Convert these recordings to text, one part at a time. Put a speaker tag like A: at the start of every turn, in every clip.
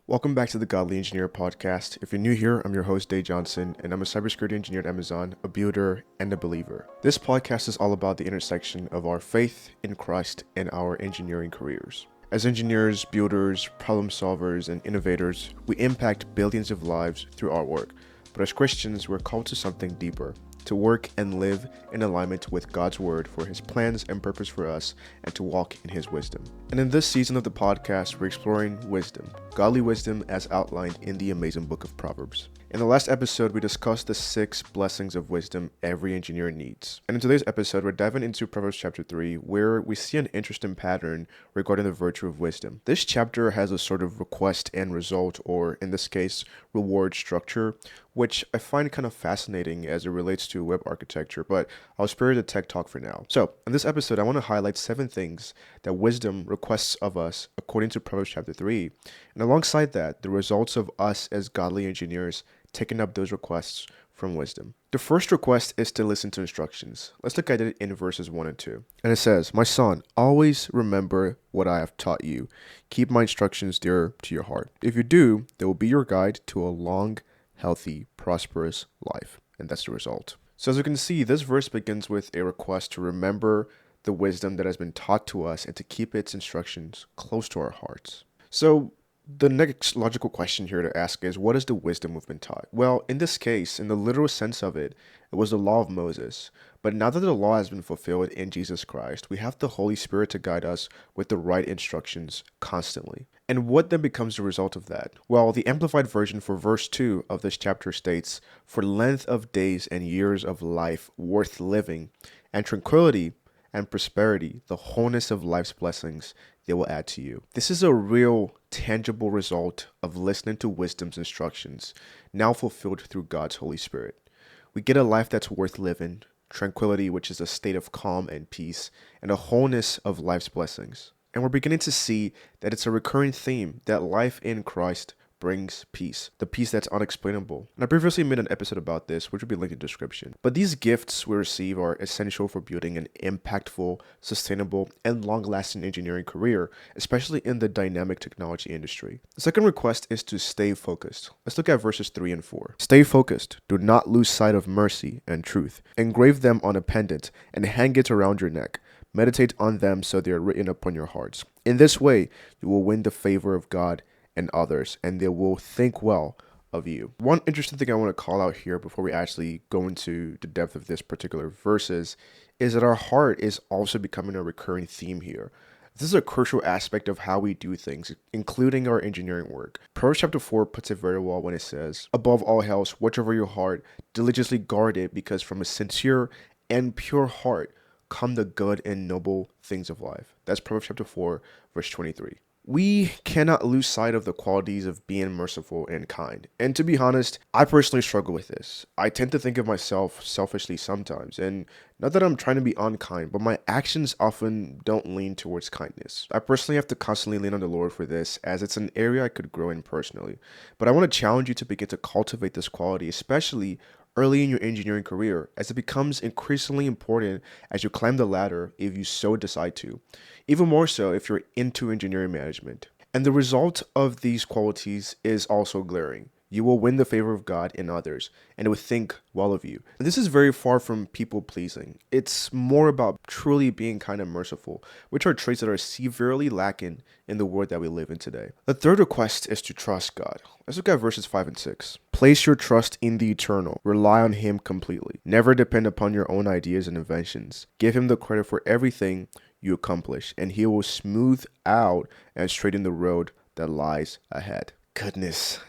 A: Welcome back to the Godly Engineer podcast. If you're new here, I'm your host, Dave Johnson, and I'm a cybersecurity engineer at Amazon, a builder, and a believer. This podcast is all about the intersection of our faith in Christ and our engineering careers. As engineers, builders, problem solvers, and innovators, we impact billions of lives through our work. But as Christians, we're called to something deeper, to work and live in alignment with God's word for his plans and purpose for us, and to walk in his wisdom. And in this season of the podcast, we're exploring wisdom, godly wisdom as outlined in the amazing book of Proverbs. In the last episode, we discussed the 6 blessings of wisdom every engineer needs. And in today's episode, we're diving into Proverbs chapter 3, where we see an interesting pattern regarding the virtue of wisdom. This chapter has a sort of request and result, or in this case, reward structure, which I find kind of fascinating as it relates to web architecture, but I'll spare the tech talk for now. So, in this episode, I want to highlight 7 things that wisdom requests of us according to Proverbs chapter 3, and alongside that, the results of us as godly engineers taking up those requests from wisdom. The first request is to listen to instructions. Let's look at it in verses 1 and 2. And it says, "My son, always remember what I have taught you. Keep my instructions dear to your heart. If you do, they will be your guide to a long, healthy, prosperous life." And that's the result. So as you can see, this verse begins with a request to remember the wisdom that has been taught to us and to keep its instructions close to our hearts. So the next logical question here to ask is, what is the wisdom we've been taught? Well, in this case, in the literal sense of it, it was the law of Moses. But now that the law has been fulfilled in Jesus Christ, we have the Holy Spirit to guide us with the right instructions constantly. And what then becomes the result of that? Well, the Amplified Version for verse 2 of this chapter states, "For length of days and years of life worth living, and tranquility and prosperity, the wholeness of life's blessings, they will add to you." This is a real, tangible result of listening to wisdom's instructions, now fulfilled through God's Holy Spirit. We get a life that's worth living, tranquility, which is a state of calm and peace, and a wholeness of life's blessings. And we're beginning to see that it's a recurring theme that life in Christ brings peace, the peace that's unexplainable. And I previously made an episode about this, which will be linked in the description. But these gifts we receive are essential for building an impactful, sustainable, and long-lasting engineering career, especially in the dynamic technology industry. The second request is to stay focused. Let's look at verses 3 and 4. "Stay focused. Do not lose sight of mercy and truth. Engrave them on a pendant and hang it around your neck. Meditate on them so they are written upon your hearts. In this way, you will win the favor of God and others, and they will think well of you." One interesting thing I want to call out here before we actually go into the depth of this particular verses is that our heart is also becoming a recurring theme here. This is a crucial aspect of how we do things, including our engineering work. Proverbs chapter 4 puts it very well when it says, "Above all else, watch over your heart, diligently guard it, because from a sincere and pure heart come the good and noble things of life." That's Proverbs chapter 4, verse 23. We cannot lose sight of the qualities of being merciful and kind. And to be honest, I personally struggle with this. I tend to think of myself selfishly sometimes, and not that I'm trying to be unkind, but my actions often don't lean towards kindness. I personally have to constantly lean on the Lord for this, as it's an area I could grow in personally. But I want to challenge you to begin to cultivate this quality, especially early in your engineering career, as it becomes increasingly important as you climb the ladder if you so decide to. Even more so if you're into engineering management. And the result of these qualities is also glaring. You will win the favor of God and others, and it will think well of you. And this is very far from people pleasing. It's more about truly being kind and merciful, which are traits that are severely lacking in the world that we live in today. The third request is to trust God. Let's look at verses 5 and 6. "Place your trust in the eternal. Rely on him completely. Never depend upon your own ideas and inventions. Give him the credit for everything you accomplish, and he will smooth out and straighten the road that lies ahead." Goodness.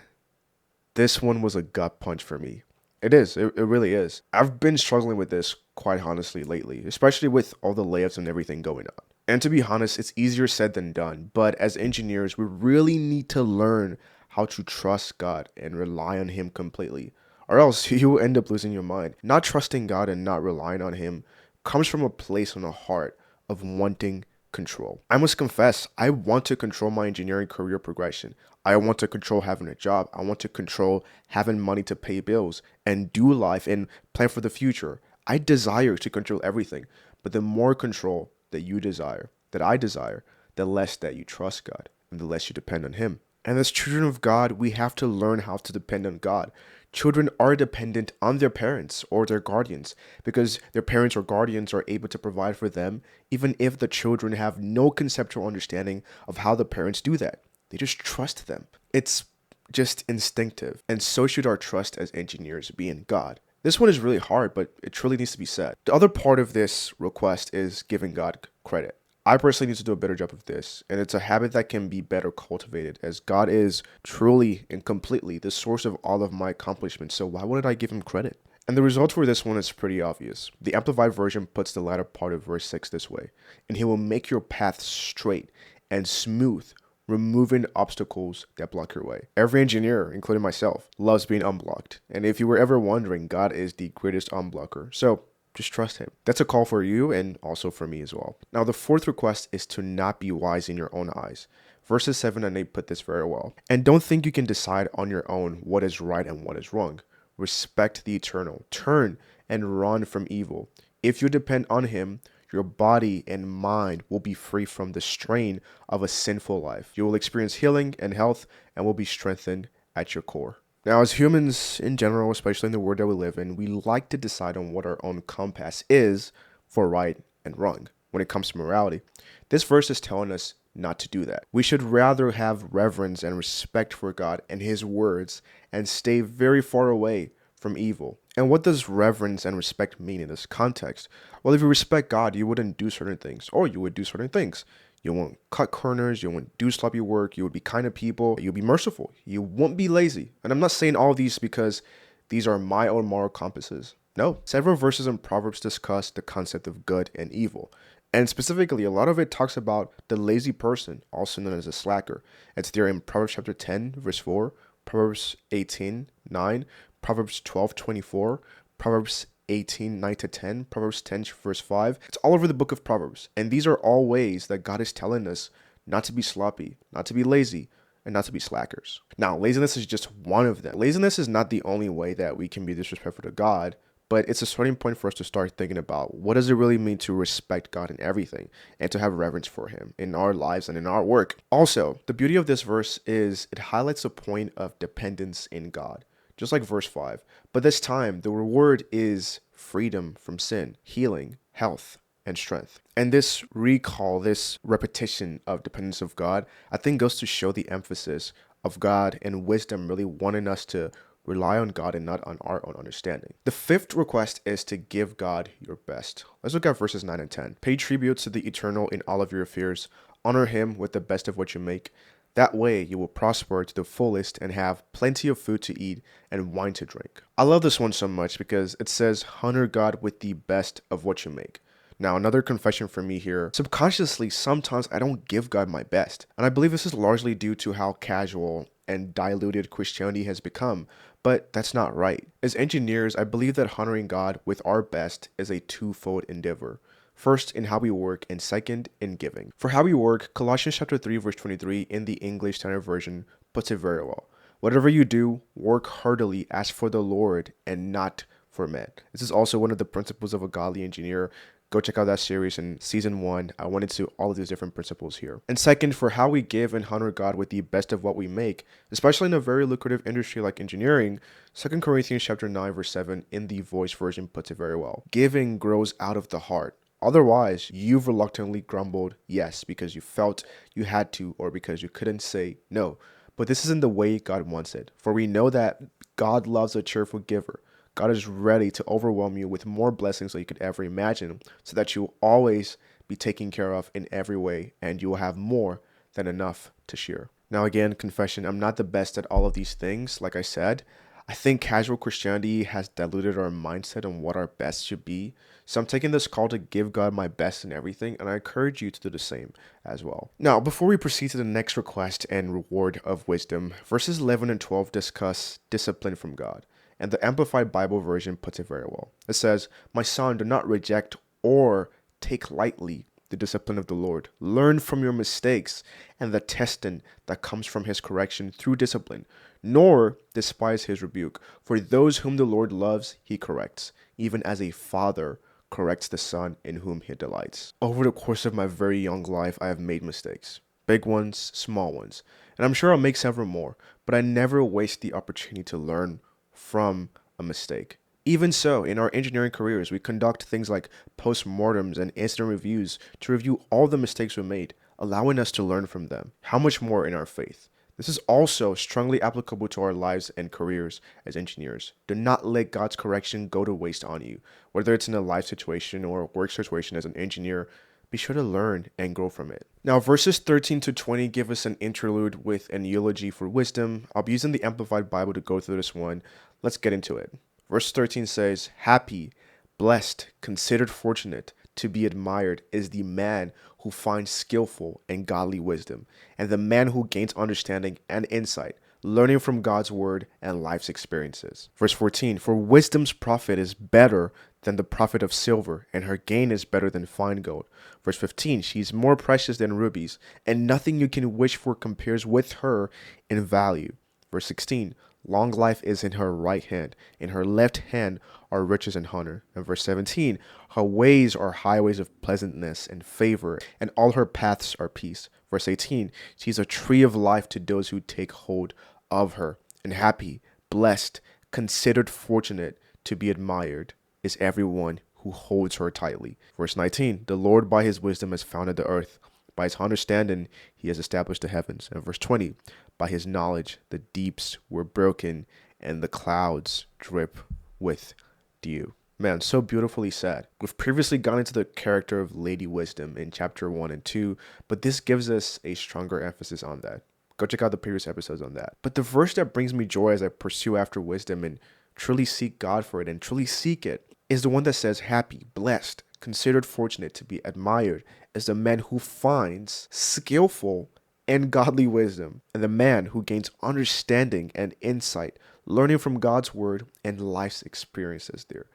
A: This one was a gut punch for me. It is. It really is. I've been struggling with this quite honestly lately, especially with all the layoffs and everything going on. And to be honest, it's easier said than done. But as engineers, we really need to learn how to trust God and rely on him completely, or else you will end up losing your mind. Not trusting God and not relying on him comes from a place on the heart of wanting control. I must confess, I want to control my engineering career progression. I want to control having a job. I want to control having money to pay bills and do life and plan for the future. I desire to control everything, but the more control that you desire, that I desire, the less that you trust God and the less you depend on him. And as children of God, we have to learn how to depend on God. Children are dependent on their parents or their guardians because their parents or guardians are able to provide for them, even if the children have no conceptual understanding of how the parents do that. They just trust them. It's just instinctive. And so should our trust as engineers be in God. This one is really hard, but it truly needs to be said. The other part of this request is giving God credit. I personally need to do a better job of this, and it's a habit that can be better cultivated as God is truly and completely the source of all of my accomplishments, so why wouldn't I give him credit? And the result for this one is pretty obvious. The Amplified Version puts the latter part of verse 6 this way, and he will make your path straight and smooth, removing obstacles that block your way. Every engineer, including myself, loves being unblocked, and if you were ever wondering, God is the greatest unblocker. So just trust him. That's a call for you and also for me as well. Now, the fourth request is to not be wise in your own eyes. Verses 7 and 8 put this very well. And don't think you can decide on your own what is right and what is wrong. Respect the eternal. Turn and run from evil. If you depend on him, your body and mind will be free from the strain of a sinful life. You will experience healing and health and will be strengthened at your core. Now, as humans in general, especially in the world that we live in, we like to decide on what our own compass is for right and wrong when it comes to morality. This verse is telling us not to do that. We should rather have reverence and respect for God and his words and stay very far away from evil. And what does reverence and respect mean in this context? Well, if you respect God, you wouldn't do certain things, or you would do certain things. You won't cut corners, you won't do sloppy work, you would be kind to people, you'll be merciful, you won't be lazy. And I'm not saying all these because these are my own moral compasses. No, several verses in Proverbs discuss the concept of good and evil. And specifically, a lot of it talks about the lazy person, also known as a slacker. It's there in Proverbs chapter 10, verse 4, Proverbs 18, 9, Proverbs 12, 24, Proverbs 18, 9 to 10, Proverbs 10, verse 5. It's all over the book of Proverbs. And these are all ways that God is telling us not to be sloppy, not to be lazy, and not to be slackers. Now, laziness is just one of them. Laziness is not the only way that we can be disrespectful to God, but it's a starting point for us to start thinking about what does it really mean to respect God in everything and to have reverence for him in our lives and in our work. Also, the beauty of this verse is it highlights a point of dependence in God, just like verse 5. But this time, the reward is freedom from sin, healing, health, and strength. And this recall, this repetition of dependence of God, I think goes to show the emphasis of God and wisdom really wanting us to rely on God and not on our own understanding. The fifth request is to give God your best. Let's look at verses 9 and 10. Pay tribute to the eternal in all of your affairs. Honor him with the best of what you make. That way, you will prosper to the fullest and have plenty of food to eat and wine to drink. I love this one so much because it says, honor God with the best of what you make. Now, another confession for me here. Subconsciously, sometimes I don't give God my best. And I believe this is largely due to how casual and diluted Christianity has become. But that's not right. As engineers, I believe that honoring God with our best is a twofold endeavor. First, in how we work, and second, in giving. For how we work, Colossians chapter 3, verse 23 in the English Standard Version puts it very well. Whatever you do, work heartily as for the Lord and not for men. This is also one of the principles of a godly engineer. Go check out that series in season 1. I went into all of these different principles here. And second, for how we give and honor God with the best of what we make, especially in a very lucrative industry like engineering, 2 Corinthians chapter 9, verse 7 in the Voice version puts it very well. Giving grows out of the heart. Otherwise, you've reluctantly grumbled yes because you felt you had to or because you couldn't say no. But this isn't the way God wants it. For we know that God loves a cheerful giver. God is ready to overwhelm you with more blessings than you could ever imagine so that you will always be taken care of in every way and you will have more than enough to share. Now again, confession, I'm not the best at all of these things. Like I said, I think casual Christianity has diluted our mindset on what our best should be. So I'm taking this call to give God my best in everything, and I encourage you to do the same as well. Now, before we proceed to the next request and reward of wisdom, verses 11 and 12 discuss discipline from God. And the Amplified Bible version puts it very well. It says, my son, do not reject or take lightly the discipline of the Lord. Learn from your mistakes and the testing that comes from his correction through discipline, nor despise his rebuke. For those whom the Lord loves, he corrects, even as a father corrects the son in whom he delights. Over the course of my very young life, I have made mistakes. big ones, small ones. And I'm sure I'll make several more, but I never waste the opportunity to learn from a mistake. Even so, in our engineering careers, we conduct things like postmortems and incident reviews to review all the mistakes we made, allowing us to learn from them. How much more in our faith? This is also strongly applicable to our lives and careers as engineers. Do not let God's correction go to waste on you. Whether it's in a life situation or a work situation as an engineer, be sure to learn and grow from it. Now, verses 13 to 20 give us an interlude with an eulogy for wisdom. I'll be using the Amplified Bible to go through this one. Let's get into it. Verse 13 says, "Happy, blessed, considered fortunate, to be admired is the man who finds skillful and godly wisdom, and the man who gains understanding and insight, learning from God's word and life's experiences." Verse 14, "For wisdom's profit is better than the profit of silver, and her gain is better than fine gold." Verse 15, "She is more precious than rubies, and nothing you can wish for compares with her in value." Verse 16, "Long life is in her right hand, in her left hand are riches and honor." And verse 17, "Her ways are highways of pleasantness and favor, and all her paths are peace." Verse 18, "She is a tree of life to those who take hold of her. And happy, blessed, considered fortunate, to be admired is everyone who holds her tightly." Verse 19, "The Lord by his wisdom has founded the earth. By his understanding he has established the heavens." And verse 20, "By his knowledge the deeps were broken, and the clouds drip with dew." Man, so beautifully said. We've previously gone into the character of Lady Wisdom in chapter 1 and 2, but this gives us a stronger emphasis on that. Go check out the previous episodes on that. But the verse that brings me joy as I pursue after wisdom and truly seek God for it and truly seek it is the one that says, "Happy, blessed, considered fortunate, to be admired is the man who finds skillful and godly wisdom, and the man who gains understanding and insight, learning from God's word and life's experiences." There,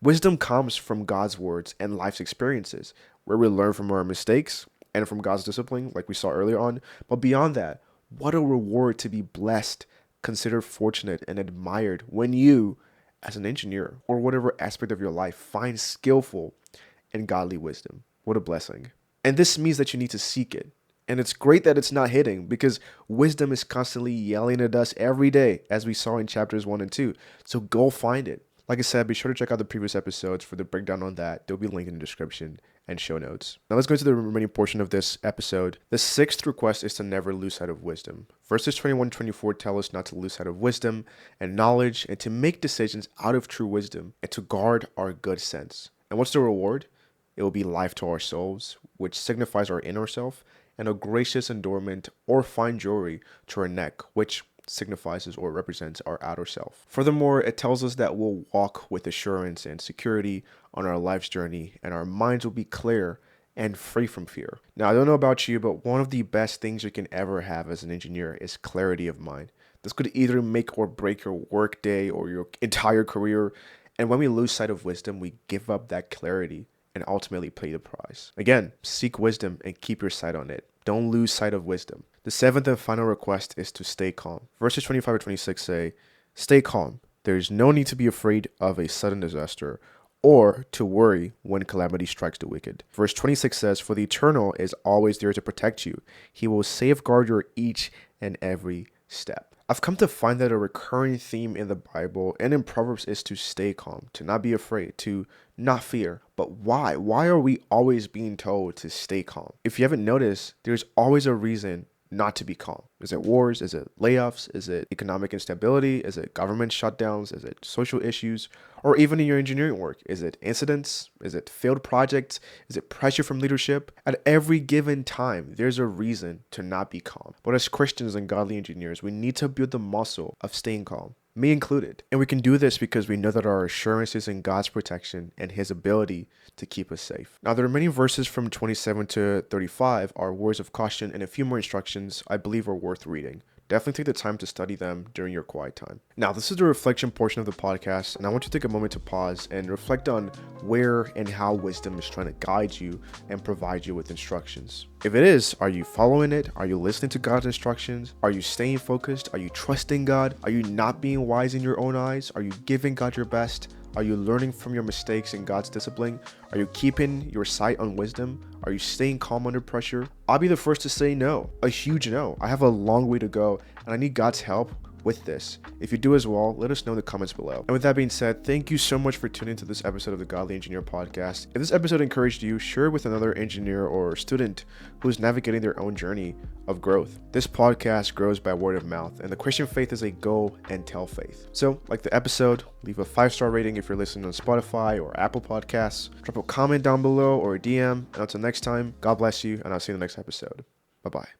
A: wisdom comes from God's words and life's experiences, where we learn from our mistakes and from God's discipline, like we saw earlier on. But beyond that, what a reward to be blessed, considered fortunate, and admired when you, as an engineer or whatever aspect of your life, find skillful and godly wisdom. What a blessing. And this means that you need to seek it. And it's great that it's not hidden, because wisdom is constantly yelling at us every day, as we saw in chapters 1 and 2. So go find it. Like I said, be sure to check out the previous episodes for the breakdown on that. There'll be a link in the description and show notes. Now let's go to the remaining portion of this episode. The sixth request is to never lose sight of wisdom. Verses 21 and 24 tell us not to lose sight of wisdom and knowledge, and to make decisions out of true wisdom, and to guard our good sense. And what's the reward? It will be life to our souls, which signifies our inner self, and a gracious endowment or fine jewelry to our neck, which signifies or represents our outer self. Furthermore, it tells us that we'll walk with assurance and security on our life's journey, and our minds will be clear and free from fear. Now, I don't know about you, but one of the best things you can ever have as an engineer is clarity of mind. This could either make or break your work day or your entire career. And when we lose sight of wisdom, we give up that clarity and ultimately pay the price. Again, seek wisdom and keep your sight on it. Don't lose sight of wisdom. The seventh and final request is to stay calm. Verses 25 and 26 say, "Stay calm. There is no need to be afraid of a sudden disaster, or to worry when calamity strikes the wicked." Verse 26 says, "For the Eternal is always there to protect you. He will safeguard your each and every step." I've come to find that a recurring theme in the Bible and in Proverbs is to stay calm, to not be afraid, to not fear. But why? Why are we always being told to stay calm? If you haven't noticed, there's always a reason not to be calm. Is it wars? Is it layoffs? Is it economic instability? Is it government shutdowns? Is it social issues? Or even in your engineering work, is it incidents? Is it failed projects? Is it pressure from leadership? At every given time, there's a reason to not be calm. But as Christians and godly engineers, we need to build the muscle of staying calm, me included. And we can do this because we know that our assurance is in God's protection and his ability to keep us safe. Now, the remaining verses from 27 to 35 are words of caution and a few more instructions I believe are worth reading. Definitely take the time to study them during your quiet time. Now, this is the reflection portion of the podcast, and I want you to take a moment to pause and reflect on where and how wisdom is trying to guide you and provide you with instructions. If it is, are you following it? Are you listening to God's instructions? Are you staying focused? Are you trusting God? Are you not being wise in your own eyes? Are you giving God your best? Are you learning from your mistakes and God's discipline? Are you keeping your sight on wisdom? Are you staying calm under pressure? I'll be the first to say no, a huge no. I have a long way to go, and I need God's help with this. If you do as well, let us know in the comments below. And with that being said, thank you so much for tuning into this episode of the Godly Engineer Podcast. If this episode encouraged you, share it with another engineer or student who's navigating their own journey of growth. This podcast grows by word of mouth, and the Christian faith is a go and tell faith. So, like the episode, leave a 5-star rating if you're listening on Spotify or Apple Podcasts. Drop a comment down below or a DM. And until next time, God bless you, and I'll see you in the next episode. Bye-bye.